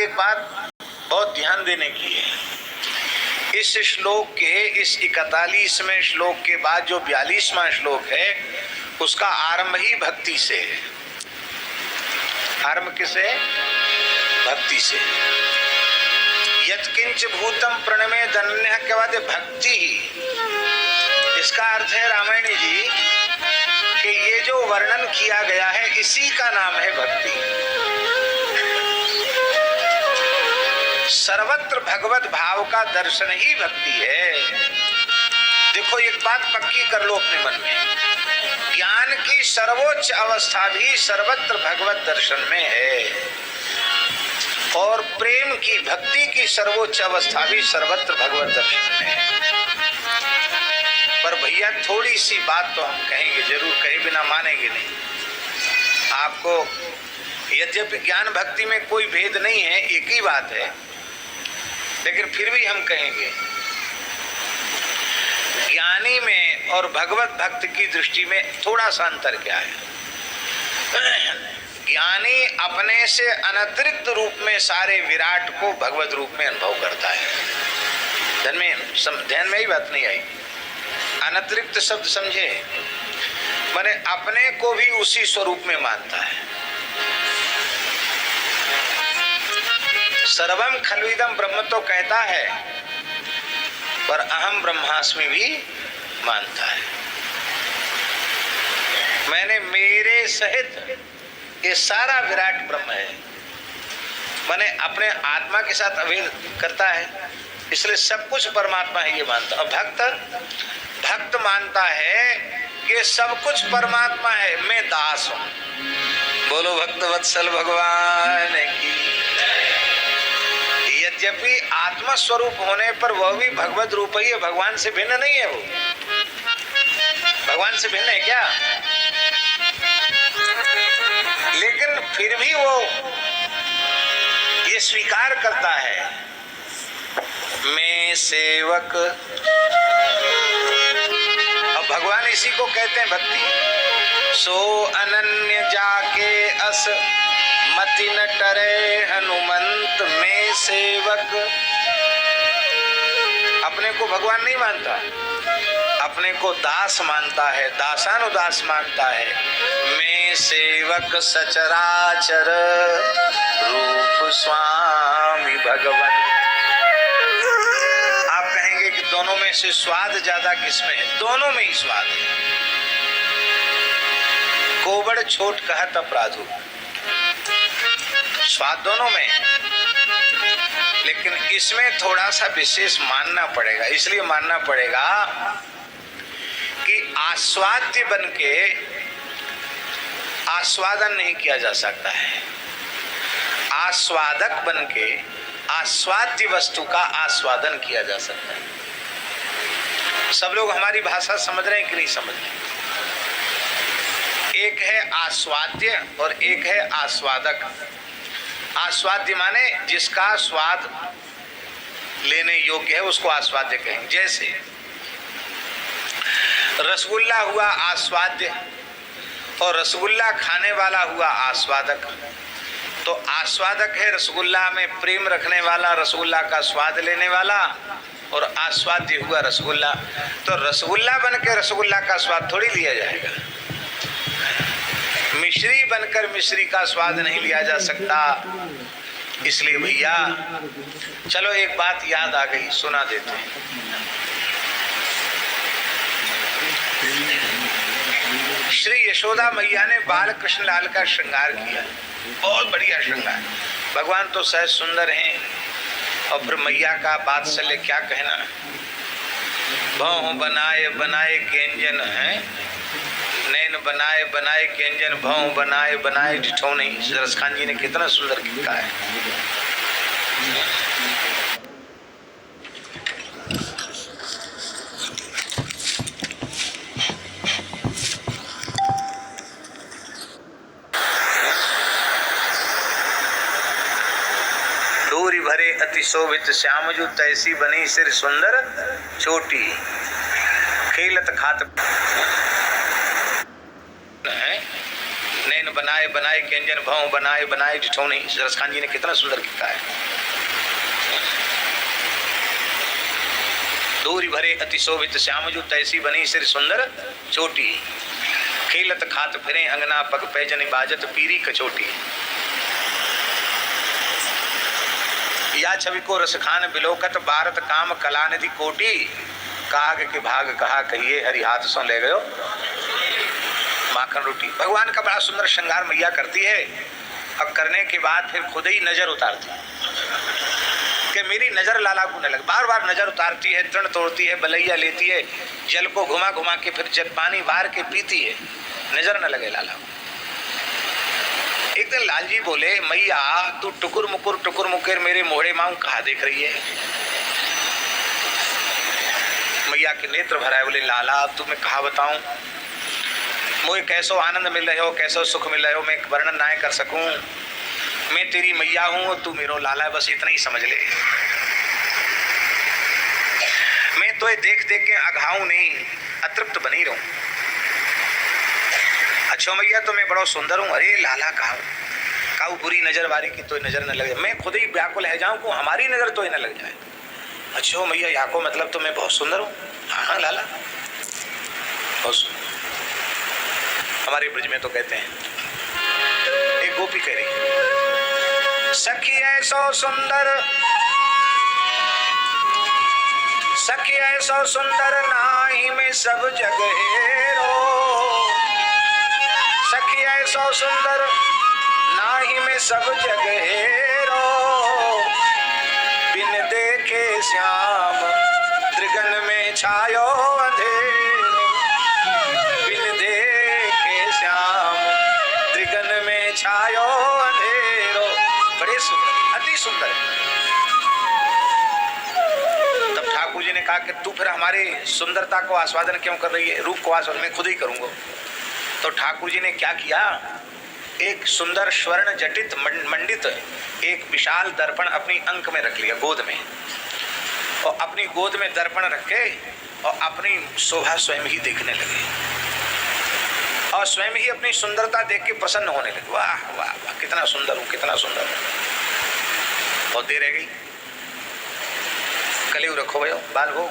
एक बात बहुत ध्यान देने की है। इस श्लोक के इस 41वें श्लोक के बाद जो 42वां श्लोक है उसका आरंभ ही भक्ति से है। आरंभ किसे? भक्ति से। यत्किंच भूतम प्रणमे धन्य के बाद भक्ति ही। इसका अर्थ है रामायणी जी कि ये जो वर्णन किया गया है इसी का नाम है भक्ति। सर्वत्र भगवत भाव का दर्शन ही भक्ति है। देखो एक बात पक्की कर लो अपने मन में, ज्ञान की सर्वोच्च अवस्था भी सर्वत्र भगवत दर्शन में है और प्रेम की भक्ति की सर्वोच्च अवस्था भी सर्वत्र भगवत दर्शन में है। पर भैया थोड़ी सी बात तो हम कहेंगे, जरूर कहे बिना मानेंगे नहीं। आपको यद्यपि ज्ञान भक्ति में कोई भेद नहीं है, एक ही बात है, लेकिन फिर भी हम कहेंगे ज्ञानी में और भगवत भक्त की दृष्टि में थोड़ा सा अंतर क्या है। ज्ञानी अपने से अनतिरिक्त रूप में सारे विराट को भगवत रूप में अनुभव करता है। ध्यान में ही बात नहीं आई। अनतिरिक्त शब्द समझे, माने अपने को भी उसी स्वरूप में मानता है। सर्वम खलुइदम ब्रह्म तो कहता है, पर अहम ब्रह्मास्मि भी मानता है। मैंने मेरे सहित ये सारा विराट ब्रह्म है, माने अपने आत्मा के साथ अभेद करता है, इसलिए सब कुछ परमात्मा है ये मानता। और भक्त मानता है कि सब कुछ परमात्मा है, मैं दास हूं। बोलो भक्त वत्सल भगवान की। यद्यपि आत्मा स्वरूप होने पर वह भी भगवत रूप ही है, भगवान से भिन्न नहीं है। वो भगवान से भिन्न है क्या? लेकिन फिर भी वो ये स्वीकार करता है, मैं सेवक। अब भगवान इसी को कहते हैं भक्ति। सो अनन्य जाके अस मति न टरे हनुमंत में सेवक। अपने को भगवान नहीं मानता, अपने को दास मानता है, दासानुदास मानता है। मैं सेवक सचराचर रूप स्वामी भगवान। आप कहेंगे कि दोनों में से स्वाद ज्यादा किसमें है? दोनों में ही स्वाद है। कोबड़ छोट कहत अपराधु, स्वाद दोनों में, लेकिन इसमें थोड़ा सा विशेष मानना पड़ेगा। इसलिए मानना पड़ेगा कि आस्वाद्य बनके आस्वादन नहीं किया जा सकता है, आस्वादक बनके आस्वाद्य वस्तु का आस्वादन किया जा सकता है। सब लोग हमारी भाषा समझ रहे हैं कि नहीं समझ रहे? एक है आस्वाद्य और एक है आस्वादक। आस्वाद्य माने जिसका स्वाद लेने योग्य है उसको आस्वाद्य कहेंगे। जैसे रसगुल्ला हुआ आस्वाद्य और रसगुल्ला खाने वाला हुआ आस्वादक। तो आस्वादक है रसगुल्ला में प्रेम रखने वाला, रसगुल्ला का स्वाद लेने वाला, और आस्वाद्य हुआ रसगुल्ला। तो रसगुल्ला बनकर रसगुल्ला का स्वाद थोड़ी लिया जाएगा, मिश्री बनकर मिश्री का स्वाद नहीं लिया जा सकता। इसलिए भैया चलो एक बात याद आ गई, सुना देते हैं। श्री यशोदा मैया ने बाल कृष्ण लाल का श्रृंगार किया, बहुत बढ़िया श्रृंगार। भगवान तो सहज सुंदर हैं, और फिर मैया का बात्सल्य क्या कहना। भौं बनाए बनाए केंजन है, नैन बनाए बनाए केंजन, भौं बनाए बनाए डिठौनी। रस खान जी ने कितना सुंदर कहा है। डोरी भरे अति शोभित श्याम जो तैसी बनी सिर सुंदर चोटी। खेलत खात नैन बनाए बनाए व्यंजन भाव बनाए बनाए जिठो नहीं। रसखान जी ने कितना सुंदर लिखा है। दूरी भरे अति शोभित श्याम जो तैसी बनी सिर सुंदर चोटी। खेलत खात फिरे अंगना पग पैजन बाजत पीरी कचोटी। या छवि को रसखान बिलोकत भारत काम कला निधि कोटी। काग के भाग कहा कहिए हरि हाथ सो ले गयो माखन रोटी। भगवान का बड़ा सुंदर श्रृंगार मैया करती है। अब करने के बाद फिर खुद ही नजर उतारती है कि मेरी नजर लाला को न लगे। बार बार नजर उतारती है, तृण तोड़ती है, बलैया लेती है, जल को घुमा घुमा के फिर जल पानी बार के पीती है, नजर न लगे लाला। एक दिन लाल जी बोले मैया तू टुकुर मुकुर मेरे मोहरे माऊ कहा देख रही है। मैया के नेत्र भराए। बोले लाला अब तुम्हें कहा बताऊं, मुझे कैसो आनंद मिल रहे हो, कैसो सुख मिल रहे हो, मैं वर्णन ना कर सकूं। मैं तेरी मैया हूं, तू मेरो लाला है, बस इतना ही समझ ले। मैं तो देख देख के अघाऊं नहीं, अतृप्त बनी रहूं। अच्छा मैया तो मैं बड़ा सुंदर हूं। अरे लाला काऊ बुरी नजर वारी की तो नजर न लगे। मैं खुद ही व्याकुल है जाऊं को हमारी नजर तो न लग जाए। अच्छा मैया यहाँ को मतलब तो मैं बहुत सुंदर हूँ। हाँ लाला बहुत सुंदर। हमारे ब्रज में तो कहते हैं, एक गोपी कह रही सखी ऐसो सुंदर, सखी ऐसो सुंदर नाही में सब जग हेरो। सखी ऐसो सुंदर नाही में सब जग हेरो। बिन देखे श्याम त्रिगन में छायो अंधेरो। बिन देखे श्याम त्रिगन में छायो अंधेरो। बड़े सुंदर, अति सुंदर। तब ठाकुर जी ने कहा कि तू फिर हमारी सुंदरता को आस्वादन क्यों कर रही है, रूप को आस्वादन मैं खुद ही करूंगा। तो ठाकुर जी ने क्या किया, एक सुंदर स्वर्ण जटित मंडित एक विशाल दर्पण अपनी अंक में रख लिया, गोद में, और अपनी गोद में दर्पण रखे और अपनी शोभा स्वयं ही देखने लगे और स्वयं ही अपनी सुंदरता देख के प्रसन्न होने लगे। वाह वाह वाह, कितना सुंदर हूं, कितना सुंदर हूं। बहुत देर रह गई, कलेव रखो भयो बाल हो।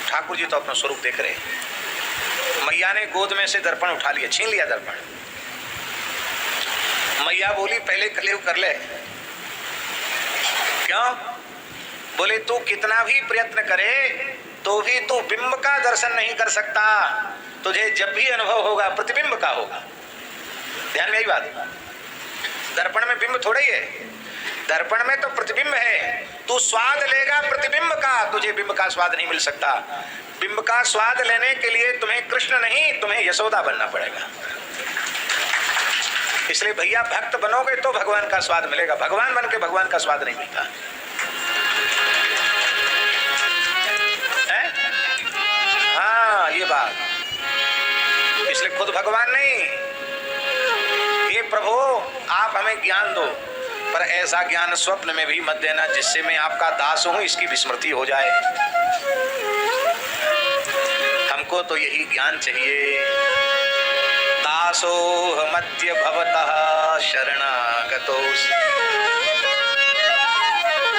ठाकुर जी तो अपना स्वरूप देख रहे। मैया ने गोद में से दर्पण उठा लिया, छीन लिया दर्पण। मैया बोली पहले कलेव कर ले। क्यों? बोले तू कितना भी प्रयत्न करे तो भी तू बिंब का दर्शन नहीं कर सकता। तुझे जब भी अनुभव होगा प्रतिबिंब का होगा। ध्यान में यही बात, दर्पण में बिंब थोड़ा ही है, दर्पण में तो प्रतिबिंब है। तू स्वाद लेगा प्रतिबिंब का, तुझे बिंब का स्वाद नहीं मिल सकता। बिंब का स्वाद लेने के लिए तुम्हें कृष्ण नहीं, तुम्हें यशोदा बनना पड़ेगा। इसलिए भैया भक्त बनोगे तो भगवान का स्वाद मिलेगा, भगवान बन के भगवान का स्वाद नहीं मिलता है? हाँ ये बात। इसलिए खुद भगवान नहीं, ये प्रभु आप हमें ज्ञान दो, पर ऐसा ज्ञान स्वप्न में भी मत देना जिससे मैं आपका दास हूं इसकी विस्मृति हो जाए। हमको तो यही ज्ञान चाहिए। दासो मध्य भवतः शरणागतो,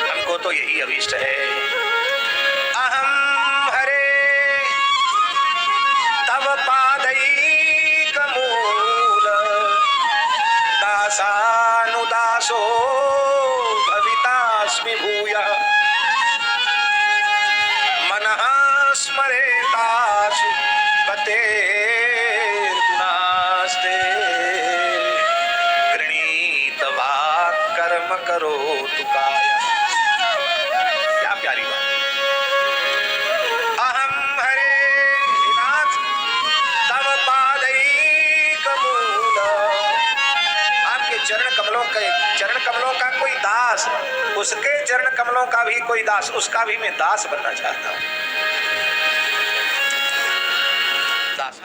हमको तो यही अभीष्ट है। अहम हरे तव पादैक मूल, दासानुदासो भवितास्मि भूयः। मनः स्मरेतासु पते करो तु काया। क्या प्यारी बात। अहम हरे नाथ तव पादैक मूल, आपके चरण कमलों का कोई दास, उसके चरण कमलों का भी कोई दास, उसका भी मैं दास बनना चाहता हूं। दास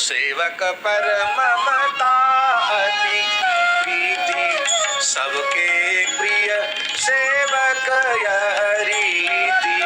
सेवक पर ममता अति प्रीति, सबके प्रिय सेवक यह रीति।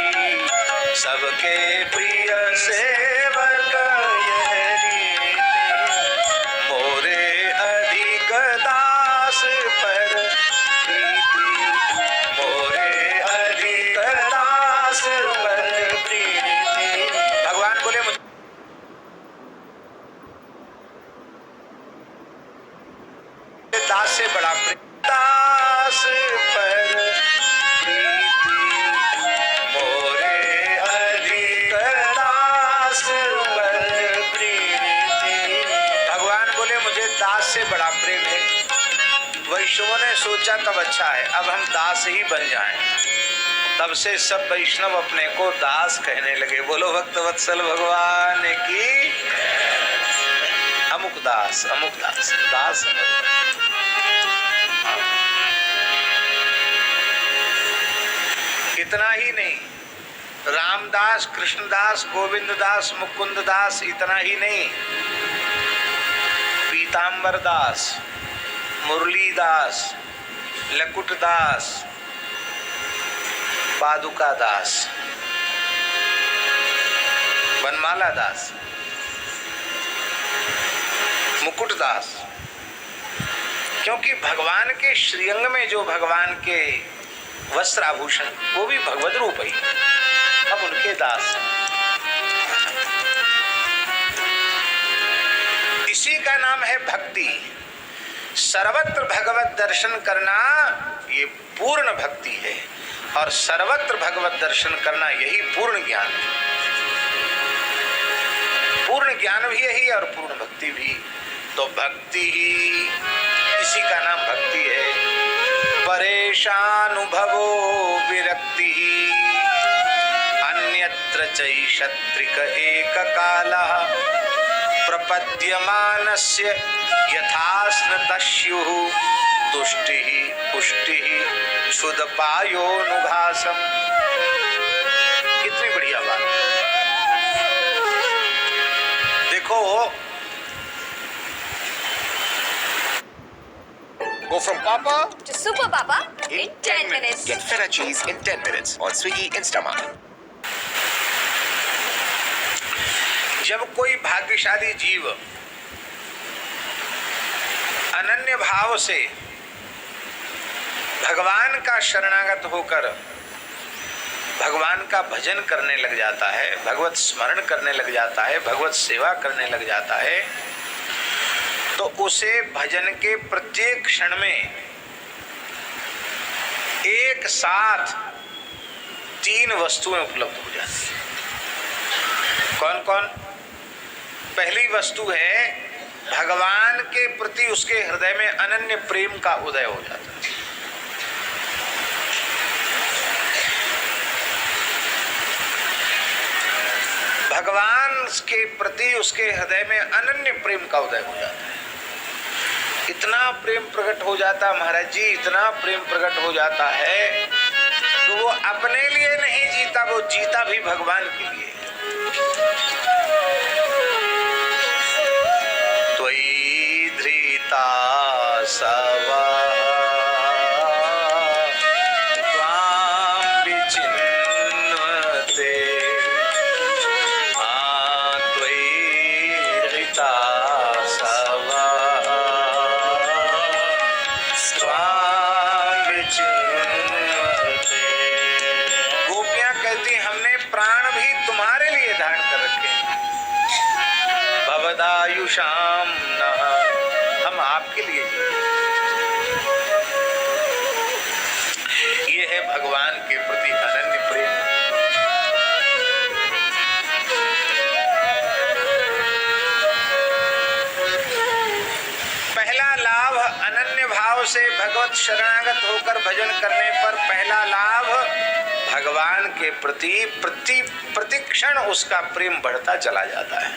वैष्णवों ने सोचा तब अच्छा है, अब हम दास ही बन जाएं। तब से सब वैष्णव अपने को दास कहने लगे। बोलो भक्तवत्सल भगवान की। अमुक दास, अमुक दास, दास इतना ही नहीं, रामदास, कृष्णदास, गोविंददास, मुकुंददास इतना ही नहीं, पीतांबर दास, मुरलीदास, लकुटदास, पादुका दास, बनमाला दास, मुकुट दास, क्योंकि भगवान के श्रीअंग में जो भगवान के वस्त्र आभूषण वो भी भगवद रूप ही, अब उनके दास। इसी का नाम है भक्ति। सर्वत्र भगवत दर्शन करना ये पूर्ण भक्ति है, और सर्वत्र भगवत दर्शन करना यही पूर्ण ज्ञान है। पूर्ण ज्ञान भी यही और पूर्ण भक्ति भी। तो भक्ति ही, इसी का नाम भक्ति है। परेशानुभवो विरक्ति अन्यत्र चैषत्रिक एक कालः प्रपद्यमानस्य यथास्नतस्युः तुष्टिः पुष्टिः क्षुदपायोनुघासम्। कितनी बढ़िया बात। देखो, Go from Papa to Super Papa in 10 minutes. Get feta cheese in 10 minutes on Swiggy Instamart. जब कोई भाग्यशाली जीव अनन्य भाव से भगवान का शरणागत होकर भगवान का भजन करने लग जाता है, भगवत स्मरण करने लग जाता है, भगवत सेवा करने लग जाता है, तो उसे भजन के प्रत्येक क्षण में एक साथ 3 वस्तुएं उपलब्ध हो जाती हैं। कौन कौन? पहली वस्तु है भगवान के प्रति उसके हृदय में अनन्य प्रेम का उदय हो जाता है। भगवान के प्रति उसके हृदय में अनन्य प्रेम का उदय हो जाता है। इतना प्रेम प्रकट हो जाता महाराज जी, इतना प्रेम प्रकट हो जाता है तो वो अपने लिए नहीं जीता, वो जीता भी भगवान के लिए। त्वयि धृता सवा भवदायुषाम नः, हम आपके लिए ये है भगवान के प्रति अनन्य प्रेम। पहला लाभ अनन्य भाव से भगवत शरणागत होकर भजन करने पर पहला लाभ भगवान के प्रति प्रतिक्षण उसका प्रेम बढ़ता चला जाता है।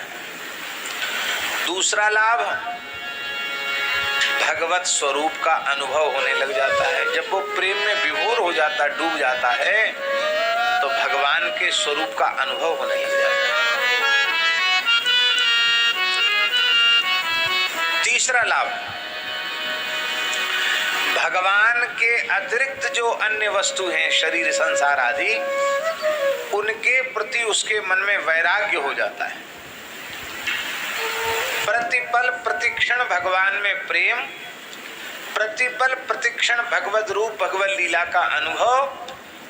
दूसरा लाभ भगवत स्वरूप का अनुभव होने लग जाता है। जब वो प्रेम में विभोर हो जाता, डूब जाता है, तो भगवान के स्वरूप का अनुभव होने लग जाता है। तीसरा लाभ, भगवान के अतिरिक्त जो अन्य वस्तु हैं, शरीर, संसार आदि, उनके प्रति उसके मन में वैराग्य हो जाता है। प्रतिपल प्रतिक्षण भगवान में प्रेम, प्रतिपल प्रतिक्षण भगवद रूप, भगवद लीला का अनुभव,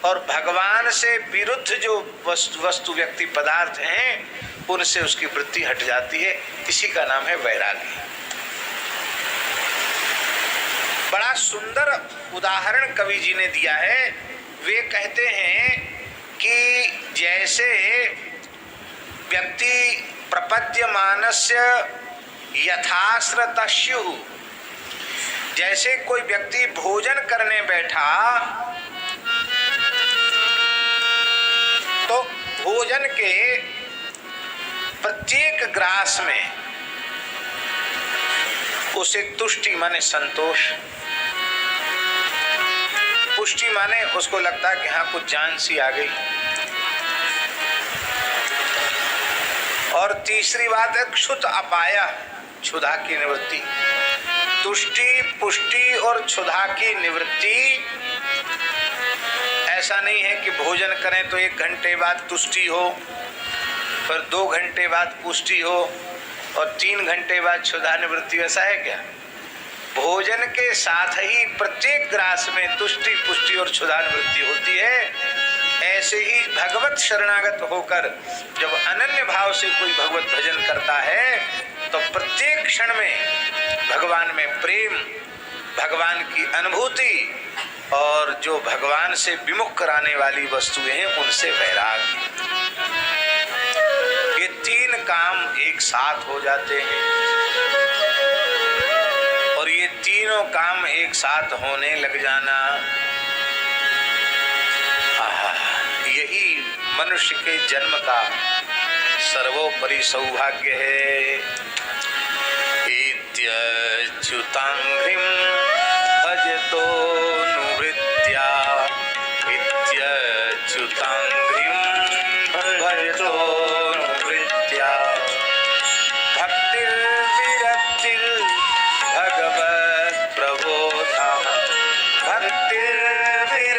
और भगवान से विरुद्ध जो वस्तु व्यक्ति पदार्थ हैं उनसे उसकी वृत्ति हट जाती है। इसी का नाम है वैराग्य। बड़ा सुंदर उदाहरण कवि जी ने दिया है। वे कहते हैं कि जैसे व्यक्ति प्रपद्यमानस्य यथाश्रतस्युः, जैसे कोई व्यक्ति भोजन करने बैठा तो भोजन के प्रत्येक ग्रास में उसे तुष्टि माने संतोष, पुष्टि माने उसको लगता है कि हाँ कुछ जान सी आ गई, और तीसरी बात है क्षुत अपाया, क्षुधा की निवृत्ति। तुष्टि, पुष्टि और क्षुधा की निवृत्ति ऐसा नहीं है कि भोजन करें तो 1 घंटे बाद तुष्टि हो, फिर 2 घंटे बाद पुष्टि हो और 3 घंटे बाद क्षुधा निवृत्ति। ऐसा है क्या? भोजन के साथ ही प्रत्येक ग्रास में तुष्टि, पुष्टि और क्षुधा निवृत्ति होती है। ऐसे ही भगवत शरणागत होकर जब अनन्य भाव से कोई भगवत भजन करता है तो प्रत्येक क्षण में भगवान में प्रेम, भगवान की अनुभूति और जो भगवान से विमुख कराने वाली वस्तुएं हैं उनसे वैराग्य, ये 3 काम एक साथ हो जाते हैं। और ये तीनों काम एक साथ होने लग जाना, यही मनुष्य के जन्म का सर्वोपरि सौभाग्य है। इत्यच्युतांघ्रिं भजतो नुवृत्त्या, इत्यच्युतांघ्रिं भजतो नुवृत्त्या, भक्तिर्विरक्तिर् भगवत् प्रबोधा, भक्तिर्विरक्तिर्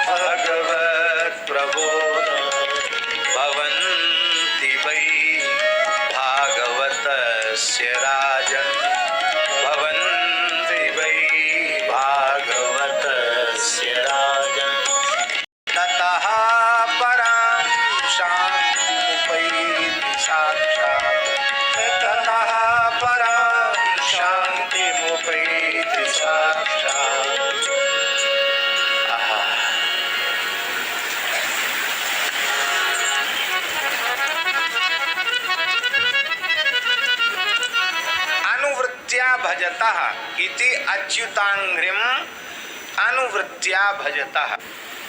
भगवत् प्रबोधा, भवन्ति वै भागवतस्य राजन्, भवन्ति वै भागवतस्य राजन्, ततः परां शान्तिमुपैति साक्षात्, ततः परां शान्तिमुपैति साक्षात्। अनुवृत्त्या भजतः इति अच्युतांघ्रिम अनुवृत्त्या भजतः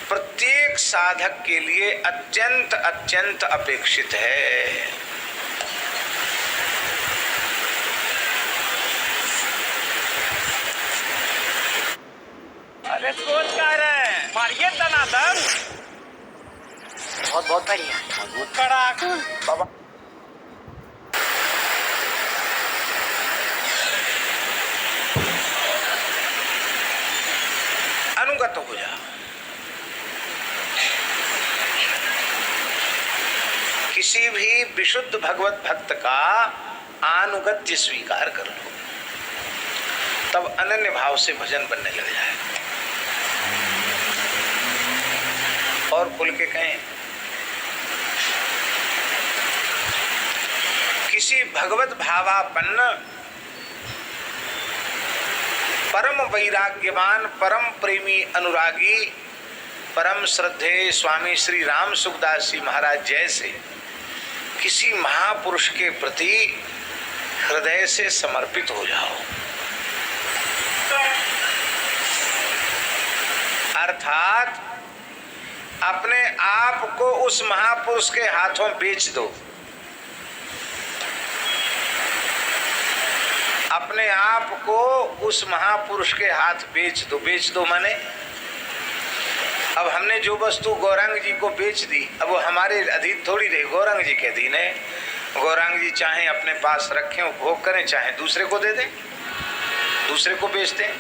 प्रत्येक साधक के लिए अत्यंत अत्यंत अपेक्षित है। अरे सोच क्या रहे हैं? मारिए दनादन। बहुत बहुत बढ़िया। कड़ाक। बाबा अनुगत हो जा, किसी भी विशुद्ध भगवत भक्त का अनुगत्य स्वीकार कर लो, तब अनन्य भाव से भजन बनने लग जाएगा। और खुल के कहें, किसी भगवत भावापन्न परम वैराग्यवान, परम प्रेमी, अनुरागी, परम श्रद्धेय स्वामी श्री राम सुखदास जी महाराज जैसे किसी महापुरुष के प्रति हृदय से समर्पित हो जाओ। अर्थात अपने आप को उस महापुरुष के हाथों बेच दो, अपने आप को उस महापुरुष के हाथ बेच दो। बेच दो माने अब हमने जो वस्तु गौरांग जी को बेच दी, अब वो हमारे अधीन थोड़ी रही, गौरांग जी के अधीन है। गौरांग जी चाहे अपने पास रखें, उपभोग करें, चाहे दूसरे को दे दें, दूसरे को बेच दें,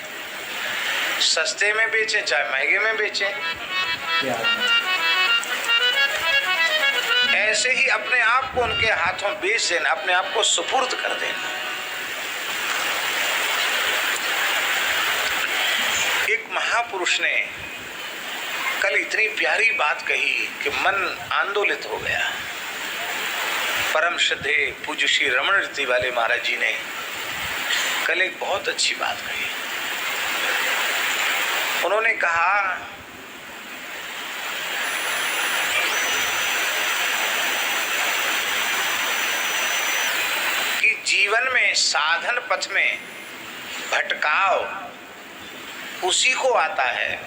सस्ते में बेचें चाहे महंगे में बेचें। ऐसे ही अपने आप को उनके हाथों बेच देना, अपने आप को सुपुर्द कर देना। एक महापुरुष ने कल इतनी प्यारी बात कही कि मन आंदोलित हो गया। परम श्रद्धे पूज्य श्री रमण रीति वाले महाराज जी ने कल एक बहुत अच्छी बात कही। उन्होंने कहा कि जीवन में साधन पथ में भटकाव उसी को आता है